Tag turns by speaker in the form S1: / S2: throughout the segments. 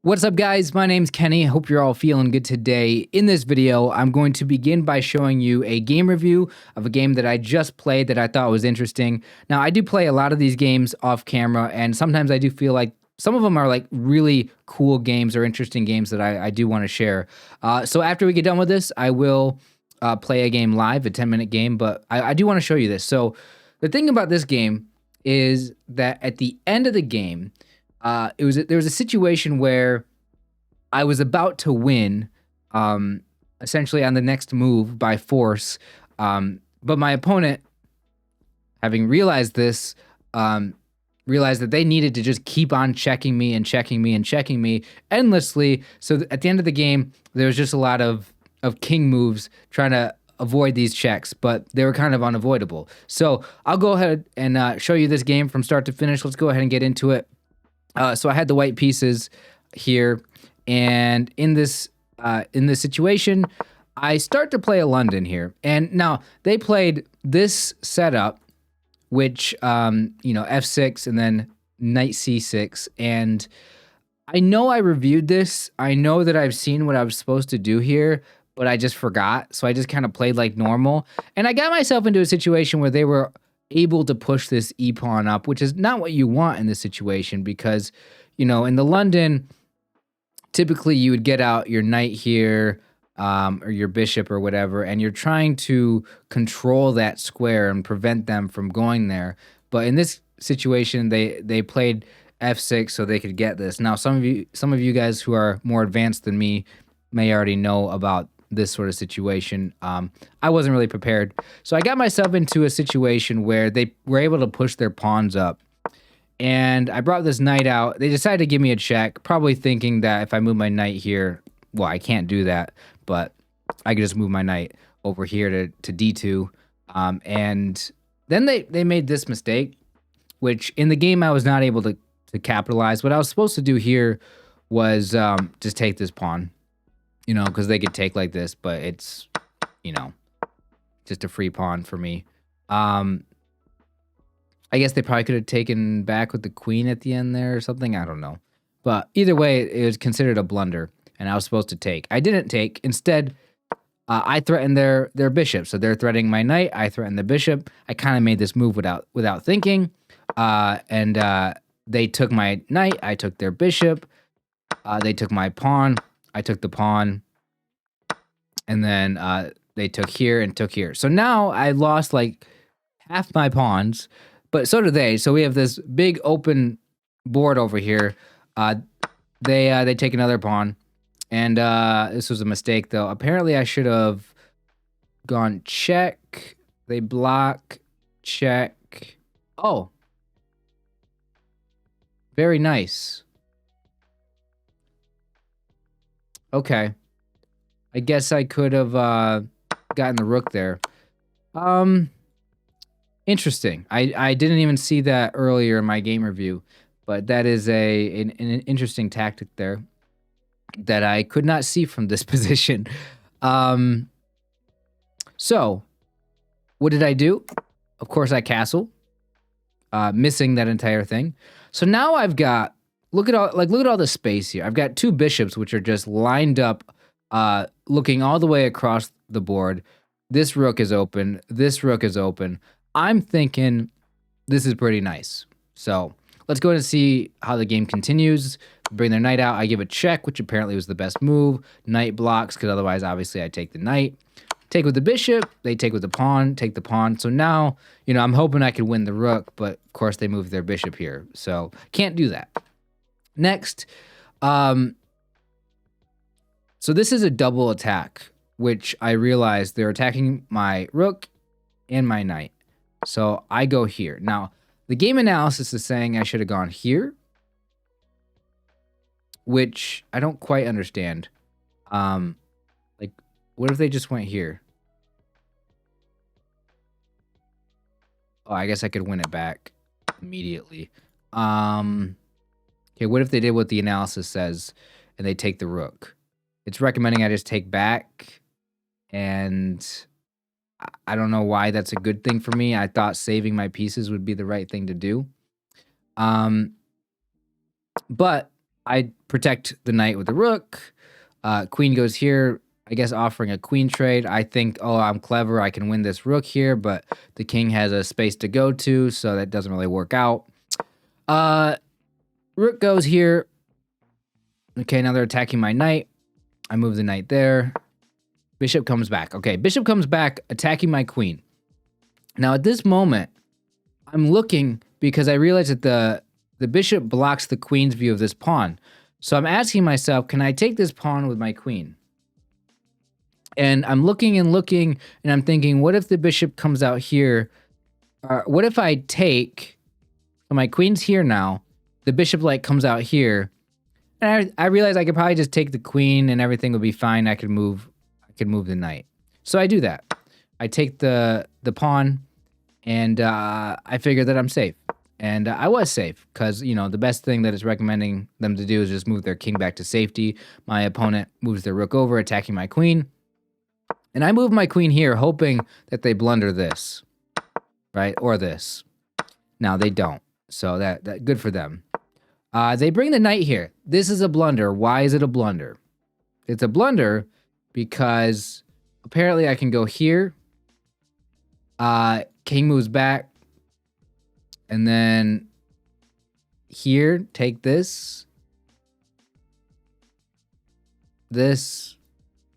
S1: What's up, guys? My name's Kenny. Hope you're all feeling good today. In this video, I'm going to begin by showing you a game review of a game that I just played that I thought was interesting. Now, I do play a lot of these games off camera, and sometimes I do feel like some of them are like really cool games or interesting games that I do want to share. So after we get done with this, I will play a game live, a 10-minute game, but I do want to show you this. So the thing about this game is that at the end of the game, there was a situation where I was about to win, essentially on the next move by force, but my opponent, having realized this, realized that they needed to just keep on checking me and checking me and checking me endlessly. So at the end of the game, there was just a lot of king moves trying to avoid these checks, but they were kind of unavoidable. So I'll go ahead and show you this game from start to finish. Let's go ahead and get into it. So I had the white pieces here, and in this situation, I start to play a London here. And now they played this setup, which f6 and then knight c6. And I know I reviewed this. I know that I've seen what I was supposed to do here, but I just forgot. So I just kind of played like normal, and I got myself into a situation where they were able to push this e-pawn up, which is not what you want in this situation because, in the London, typically you would get out your knight here, or your bishop or whatever, and you're trying to control that square and prevent them from going there. But in this situation, they played f6 so they could get this. Now, some of you guys who are more advanced than me may already know about this sort of situation. I wasn't really prepared. So I got myself into a situation where they were able to push their pawns up. And I brought this knight out. They decided to give me a check, probably thinking that if I move my knight here, well, I can't do that, but I could just move my knight over here to d2. And then they made this mistake, which in the game I was not able to capitalize. What I was supposed to do here was just take this pawn. Because they could take like this, but it's, just a free pawn for me. I guess they probably could have taken back with the queen at the end there or something. I don't know. But either way, it was considered a blunder, and I was supposed to take. I didn't take. Instead, I threatened their bishop. So they're threatening my knight. I threatened the bishop. I kind of made this move without thinking. And they took my knight. I took their bishop. They took my pawn. I took the pawn, and then they took here and took here. So now I lost like half my pawns, but so do they. So we have this big open board over here. They take another pawn, and this was a mistake though. Apparently I should have gone check. They block, check. Oh, very nice. Okay. I guess I could have gotten the rook there. Interesting. I didn't even see that earlier in my game review, but that is an interesting tactic there that I could not see from this position. So what did I do? Of course I castle, missing that entire thing. So now I've got, look at all the space here. I've got two bishops which are just lined up, looking all the way across the board. This rook is open. This rook is open. I'm thinking this is pretty nice. So let's go ahead and see how the game continues. Bring their knight out. I give a check, which apparently was the best move. Knight blocks, because otherwise, obviously, I take the knight. Take with the bishop. They take with the pawn. Take the pawn. So now, I'm hoping I could win the rook, but of course, they move their bishop here. So can't do that. Next, so this is a double attack, which I realized they're attacking my rook and my knight. So I go here. Now, the game analysis is saying I should have gone here, which I don't quite understand. Like, what if they just went here? Oh, I guess I could win it back immediately. Okay, what if they did what the analysis says and they take the rook? It's recommending I just take back, and I don't know why that's a good thing for me. I thought saving my pieces would be the right thing to do. But I protect the knight with the rook. Queen goes here, I guess offering a queen trade. I think, oh, I'm clever. I can win this rook here, but the king has a space to go to, so that doesn't really work out. Rook goes here. Okay, now they're attacking my knight. I move the knight there. Bishop comes back. Okay, bishop comes back, attacking my queen. Now, at this moment, I'm looking because I realize that the bishop blocks the queen's view of this pawn. So I'm asking myself, can I take this pawn with my queen? And I'm looking and looking, and I'm thinking, what if the bishop comes out here? What if I take, so my queen's here now, the bishop like comes out here, and I realize I could probably just take the queen and everything would be fine. I could move the knight. So I do that. I take the pawn, and I figure that I'm safe. And I was safe because, you know, the best thing that it's recommending them to do is just move their king back to safety. My opponent moves their rook over, attacking my queen. And I move my queen here, hoping that they blunder this, right? Or this. Now, they don't. So that good for them. They bring the knight here. This is a blunder. Why is it a blunder? It's a blunder because apparently I can go here. King moves back. And then here, take this. This.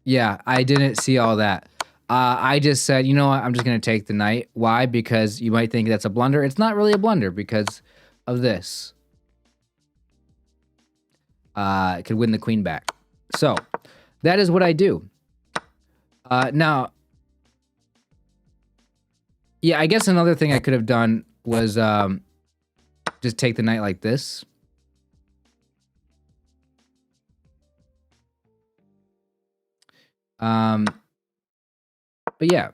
S1: Yeah, I didn't see all that. I just said, you know what? I'm just going to take the knight. Why? Because you might think that's a blunder. It's not really a blunder because of this. I could win the queen back. So that is what I do. Now, yeah, I guess another thing I could have done was just take the knight like this. But yeah.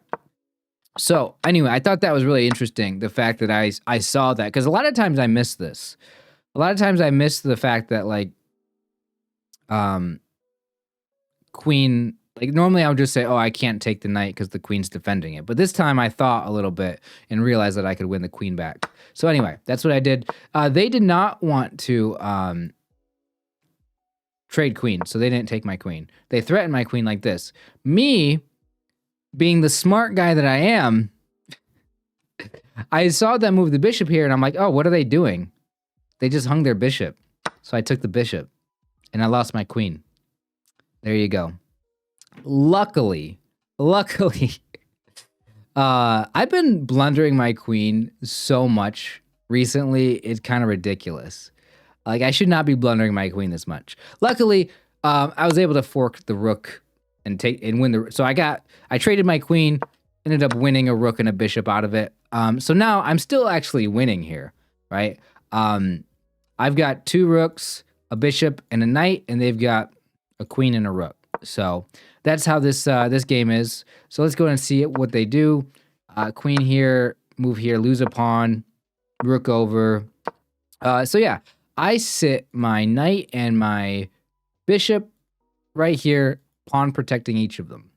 S1: So anyway, I thought that was really interesting, the fact that I saw that, because a lot of times I miss this. A lot of times I miss the fact that like queen, like normally I would just say, oh, I can't take the knight because the queen's defending it. But this time I thought a little bit and realized that I could win the queen back. So anyway, that's what I did. They did not want to trade queen, so they didn't take my queen. They threatened my queen like this. Me, being the smart guy that I am, I saw them move the bishop here, and I'm like, oh, what are they doing? They just hung their bishop. So I took the bishop, and I lost my queen. There you go. Luckily, I've been blundering my queen so much recently, it's kind of ridiculous. Like, I should not be blundering my queen this much. Luckily, I was able to fork the rook and win the. So I traded my queen, ended up winning a rook and a bishop out of it. So now I'm still actually winning here, right? I've got 2 rooks, a bishop, and a knight, and they've got a queen and a rook. So that's how this game is. So let's go and see what they do. Queen here, move here, lose a pawn, rook over. So yeah, I sit my knight and my bishop right here, pawn protecting each of them.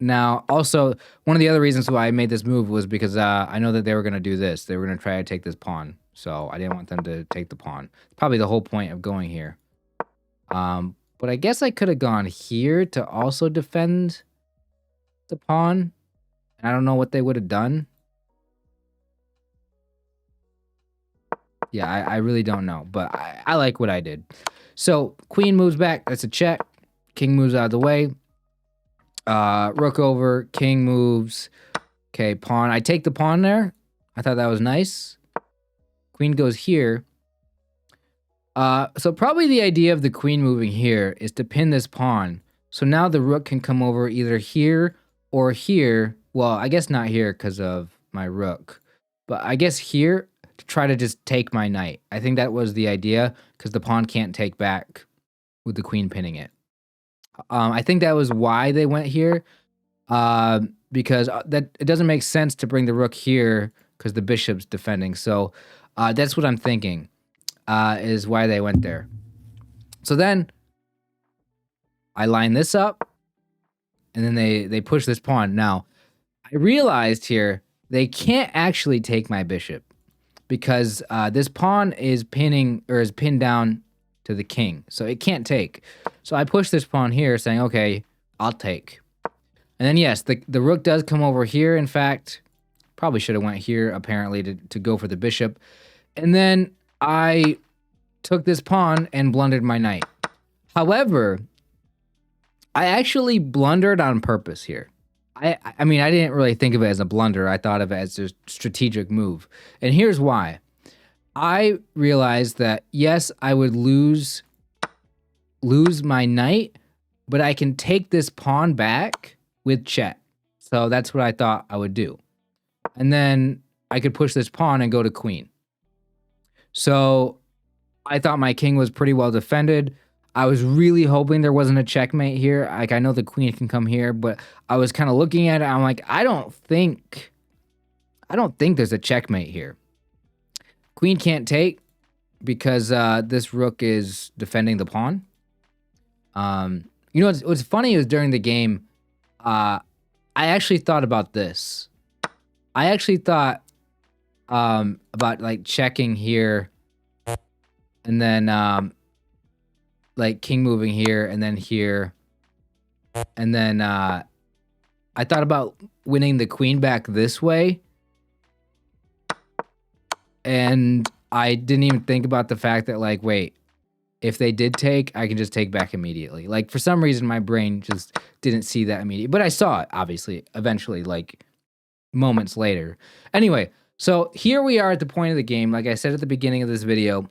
S1: Now, also, one of the other reasons why I made this move was because I know that they were going to do this. They were going to try to take this pawn. So I didn't want them to take the pawn. Probably the whole point of going here. But I guess I could have gone here to also defend the pawn. I don't know what they would have done. Yeah, I really don't know. But I like what I did. So queen moves back. That's a check. King moves out of the way. Rook over. King moves. Okay, pawn. I take the pawn there. I thought that was nice. Queen goes here. So probably the idea of the queen moving here is to pin this pawn. So now the rook can come over either here or here. Well, I guess not here because of my rook. But I guess here to try to just take my knight. I think that was the idea because the pawn can't take back with the queen pinning it. I think that was why they went here. Because it doesn't make sense to bring the rook here because the bishop's defending. So that's what I'm thinking. Is why they went there. So then I line this up, and then they push this pawn. Now, I realized here they can't actually take my bishop because this pawn is pinning or is pinned down to the king, so it can't take. So I push this pawn here, saying, okay, I'll take. And then yes, the rook does come over here. In fact, probably should have went here apparently to go for the bishop. And then I took this pawn and blundered my knight. However, I actually blundered on purpose here. I mean, I didn't really think of it as a blunder. I thought of it as a strategic move. And here's why. I realized that, yes, I would lose my knight, but I can take this pawn back with check. So that's what I thought I would do. And then I could push this pawn and go to queen. So I thought my king was pretty well defended. I was really hoping there wasn't a checkmate here. Like, I know the queen can come here, but I was kind of looking at it. I'm like, I don't think there's a checkmate here. Queen can't take because this rook is defending the pawn. You know what's funny is during the game, I actually thought about this. I actually thought about like checking here, and then like king moving here, and then here, and then I thought about winning the queen back this way, and I didn't even think about the fact that, like, wait, if they did take, I can just take back immediately. Like, for some reason, my brain just didn't see that immediately, but I saw it, obviously, eventually, like moments later. Anyway, so here we are at the point of the game, like I said at the beginning of this video,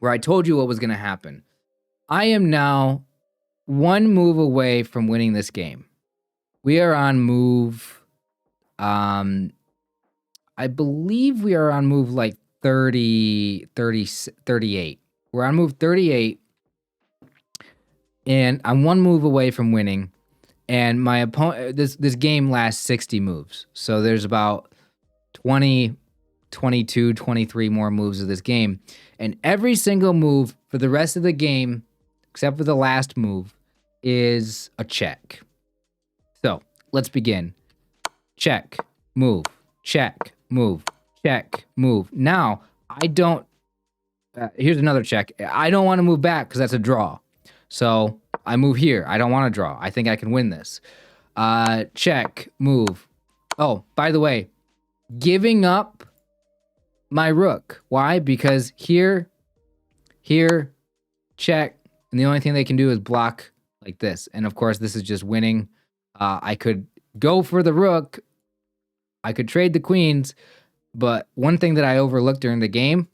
S1: where I told you what was going to happen. I am now one move away from winning this game. We are on move, I believe we are on move like 38. We're on move 38, and I'm one move away from winning. And my opponent, this game lasts 60 moves. So there's about 20, 22, 23 more moves of this game. And every single move for the rest of the game, except for the last move, is a check. So let's begin. Check, move, check, move, check, move. Now, I don't, here's another check. I don't want to move back because that's a draw. So I move here. I don't want to draw. I think I can win this. Check, move. Oh, by the way, giving up my rook. Why? Because here, check, and the only thing they can do is block like this. And of course, this is just winning. I could go for the rook. I could trade the queens. But one thing that I overlooked during the game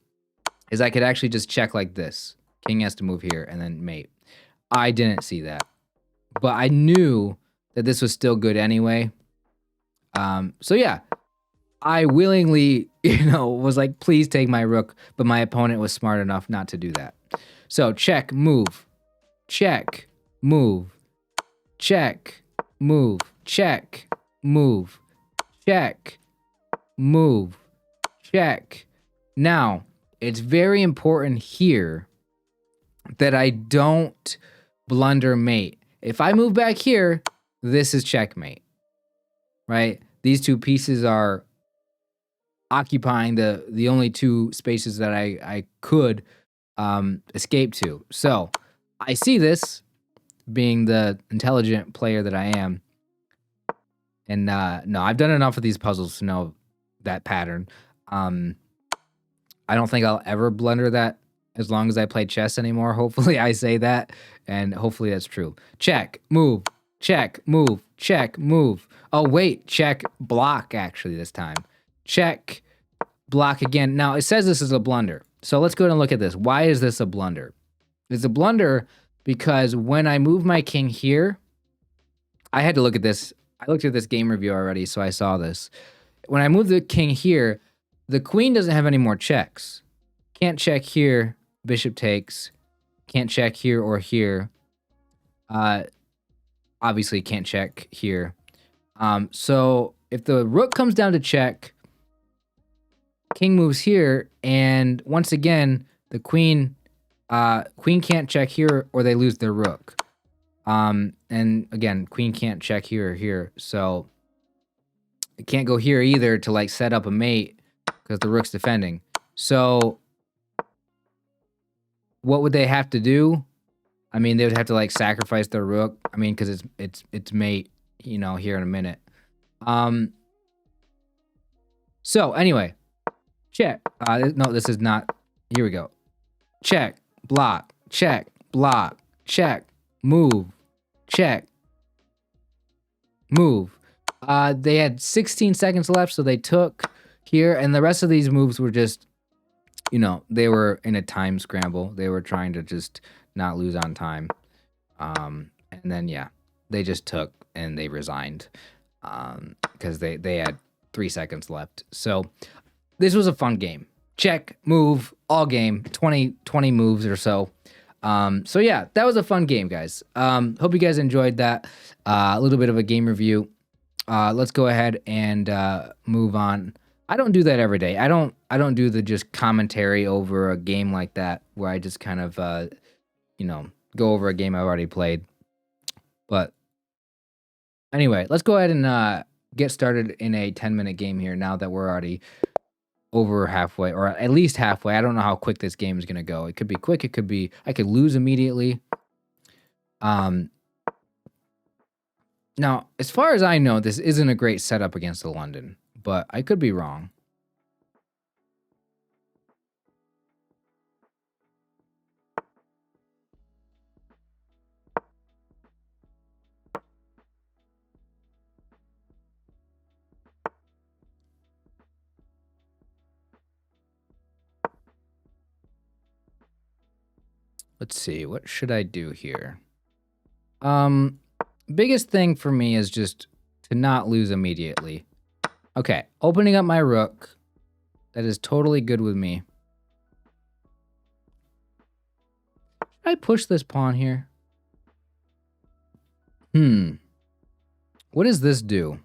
S1: is I could actually just check like this. King has to move here and then mate. I didn't see that. But I knew that this was still good anyway. So yeah, I willingly, was like, please take my rook. But my opponent was smart enough not to do that. So check, move, check, move, check, move, check, move, check, move, check. Now, it's very important here that I don't blunder mate. If I move back here, this is checkmate, right? These two pieces are occupying the only two spaces that I could escape to. So I see this, being the intelligent player that I am. And no, I've done enough of these puzzles to know that pattern. I don't think I'll ever blunder that as long as I play chess anymore. Hopefully I say that, and hopefully that's true. Check, move, check, move, check, move. Oh, wait, check, block, actually, this time. Check, block again. Now, it says this is a blunder. So let's go ahead and look at this. Why is this a blunder? It's a blunder because when I move my king here, I had to look at this. I looked at this game review already, so I saw this. When I move the king here, the queen doesn't have any more checks. Can't check here. Bishop takes. Can't check here or here. Obviously can't check here. So if the rook comes down to check, king moves here, and once again, the queen can't check here or they lose their rook. And again, queen can't check here or here. So it can't go here either to like set up a mate because the rook's defending. So what would they have to do? I mean, they would have to like sacrifice their rook. I mean, because it's mate, you know, here in a minute. So anyway, check. No, this is not. Here we go. Check, block, check, block, check, move, check, move. They had 16 seconds left, so they took here, and the rest of these moves were just, you know, they were in a time scramble. They were trying to just not lose on time. And then, yeah, they just took and they resigned because they had 3 seconds left. So this was a fun game. Check, move, all game, 20 moves or so. So yeah, that was a fun game, guys. Hope you guys enjoyed that. A little bit of a game review. Let's go ahead and move on. I don't do that every day. I don't do the just commentary over a game like that where I just kind of you know, go over a game I've already played. But anyway, let's go ahead and get started in a 10-minute game here now that we're already over halfway, or at least halfway. I don't know how quick this game is going to go. It could be quick. It could be, I could lose immediately. Now, as far as I know, this isn't a great setup against the London, but I could be wrong. Let's see, what should I do here? Biggest thing for me is just to not lose immediately. Okay, opening up my rook. That is totally good with me. Should I push this pawn here? What does this do?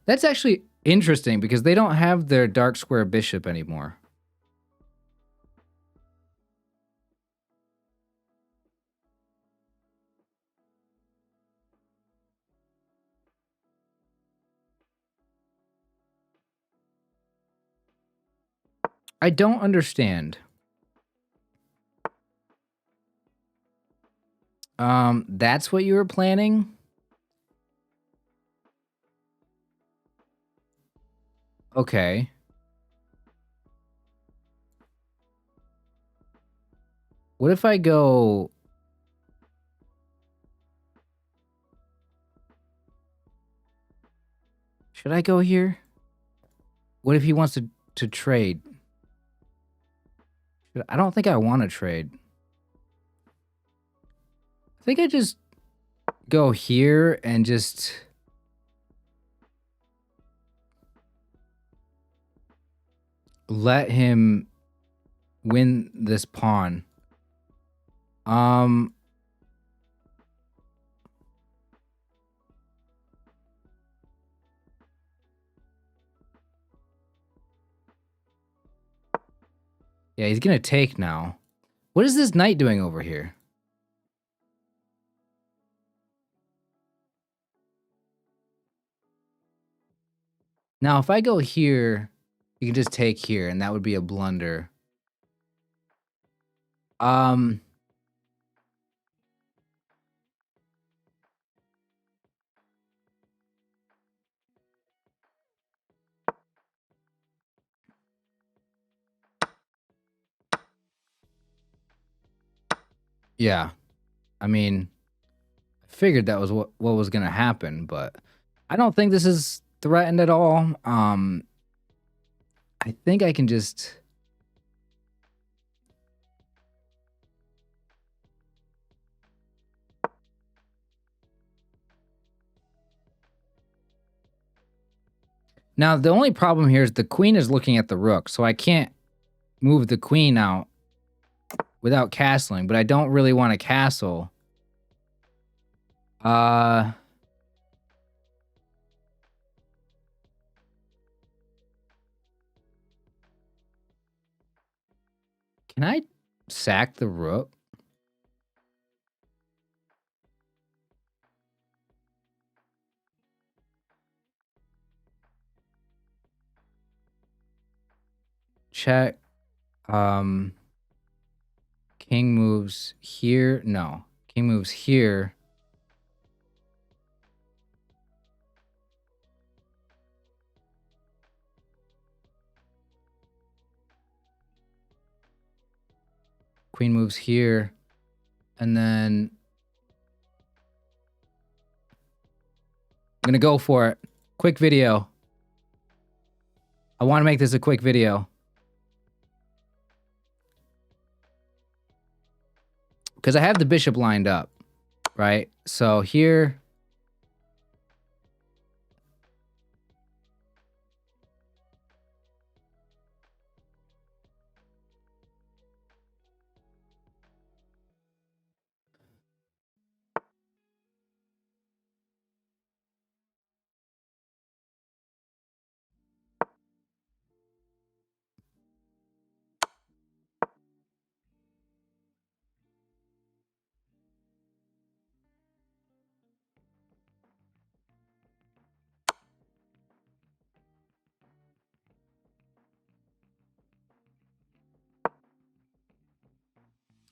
S1: That's actually interesting because they don't have their dark square bishop anymore. I don't understand. That's what you were planning? Okay. What if I go... Should I go here? What if he wants to trade? I don't think I want to trade. I think I just go here and just... let him win this pawn. Yeah, he's gonna take now. What is this knight doing over here? Now, if I go here, you can just take here, and that would be a blunder. Yeah. I mean, I figured that was what was gonna happen, but I don't think this is threatened at all. I think I can just... Now, the only problem here is the queen is looking at the rook, so I can't move the queen out without castling, but I don't really want to castle. Can I sack the rook? check. King moves here. No, king moves here. Queen moves here. And then I'm gonna go for it. Quick video. I want to make this a quick video. Because I have the bishop lined up, right? So here...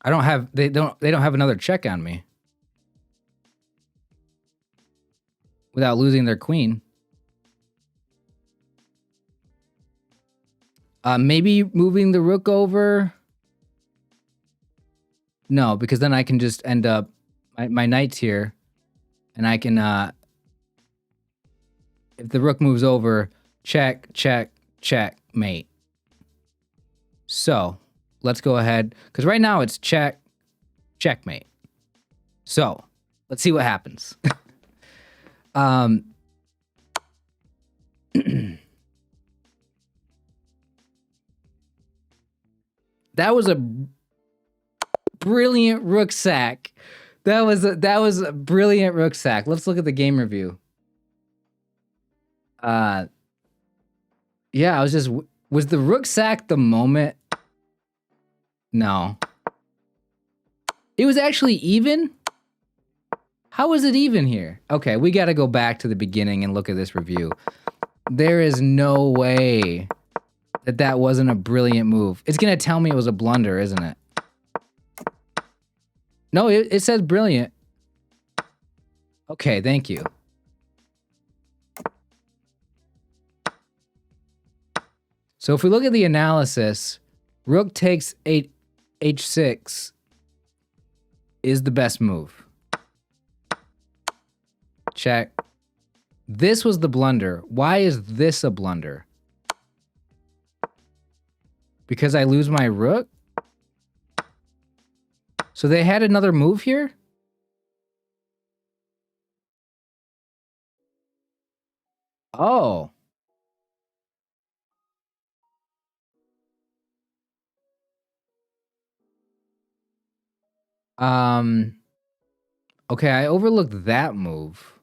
S1: I don't have... They don't have another check on me. Without losing their queen. Maybe moving the rook over. No, because then I can just end up... My knight's here. And I can... if the rook moves over, check, check, check, mate. So, let's go ahead. Because right now it's check, checkmate. So, let's see what happens. That was a brilliant rook sack. That was a brilliant rook sack. Let's look at the game review. Yeah, was the rook sack the moment? No. It was actually even? How was it even here? Okay, we got to go back to the beginning and look at this review. There is no way that wasn't a brilliant move. It's going to tell me it was a blunder, isn't it? No, it says brilliant. Okay, thank you. So if we look at the analysis, rook takes h6 is the best move. Check. This was the blunder. Why is this a blunder? Because I lose my rook? So they had another move here? Oh. Okay, I overlooked that move.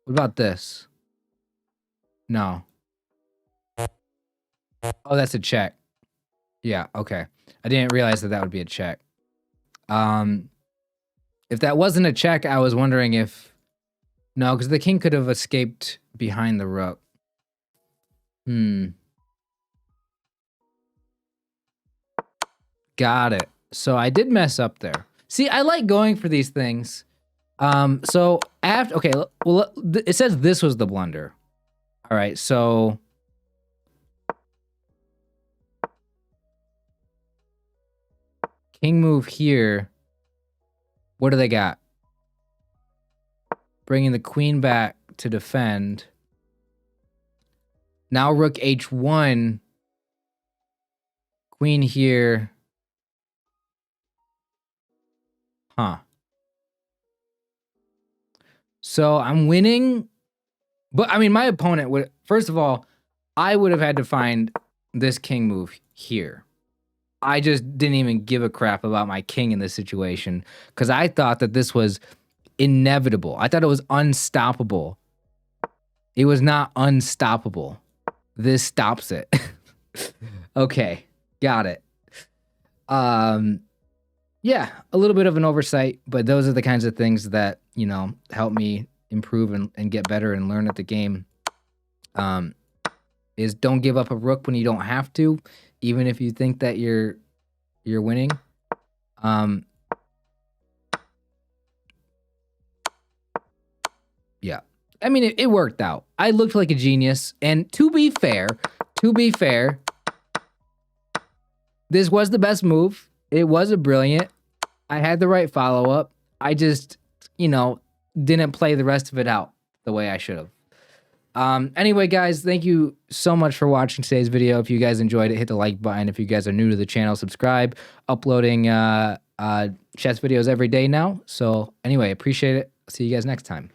S1: What about this? No. Oh, that's a check. Yeah, okay. I didn't realize that would be a check. If that wasn't a check, I was wondering if... No, because the king could have escaped behind the rook. Got it. So I did mess up there. See, I like going for these things. So after... Okay, well, it says this was the blunder. All right, so... King move here. What do they got? Bringing the queen back to defend. Now rook h1. Queen here. Huh. So I'm winning. But I mean, my opponent would... First of all, I would have had to find this king move here. I just didn't even give a crap about my king in this situation because I thought that this was inevitable. I thought it was unstoppable. It was not unstoppable. This stops it. Okay, got it. Yeah, a little bit of an oversight, but those are the kinds of things that, you know, help me improve and get better and learn at the game. is don't give up a rook when you don't have to, even if you think that you're winning. Yeah. I mean, it worked out. I looked like a genius. And to be fair, this was the best move. It was a brilliant. I had the right follow-up. I just, didn't play the rest of it out the way I should have. Anyway, guys, thank you so much for watching today's video. If you guys enjoyed it, hit the like button. If you guys are new to the channel, subscribe. Uploading chess videos every day now. So anyway, appreciate it. See you guys next time.